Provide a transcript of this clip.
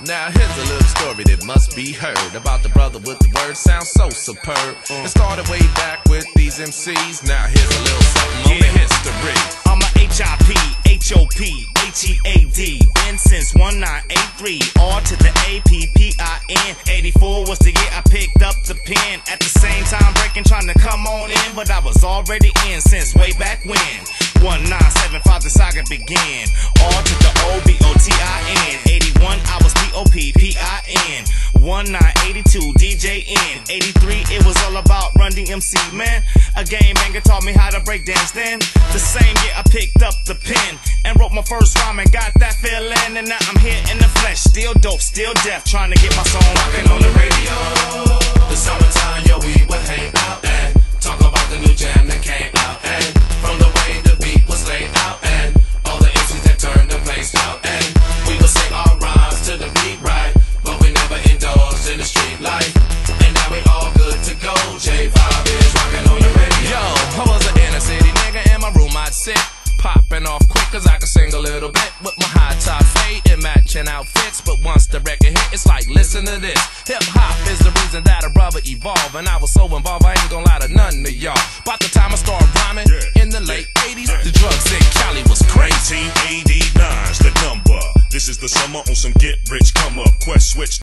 Now here's a little story that must be heard about the brother with the words sounds so superb. It started way back with these MCs. Now here's a little something on the history. I'm a HIP, HOP, HEAD. Been since 1983, R to the APPIN. 84 was the year I picked up the pen. At the same time breaking, trying to come on in, but I was already in since way back when. 1975 the saga began. R to the OBOTIN. 81 I was POPPIN. 1982 DJN. 83 it was all about Run DMC, man. A game banger taught me how to break dance then. The same year I picked up the pen and wrote my first rhyme and got that feeling. And now I'm here in the flesh, still dope, still deaf, trying to get my song rocking on the radio. The summertime, yo, we would hang out and talk about the new jam that came out. And from the way the beat was laid out and all the MCs that turned the place out. And we would sing our rhymes to the beat right, but we never indulged in the street life. And now we all good to go. J5 is rocking on the radio. Yo, I was an inner city nigga, in my room I'd sit, popping off quick cause I could sing a little bit with my high top fade and matching outfits. But once the record hit, it's like, listen to this. Hip hop is the reason that a brother evolved, and I was so involved I ain't gonna lie to none of y'all. By the time I started rhyming in the late 80s, the drugs in Cali was crazy. 1989's the number. This is the summer on some get rich come up. Quest switch.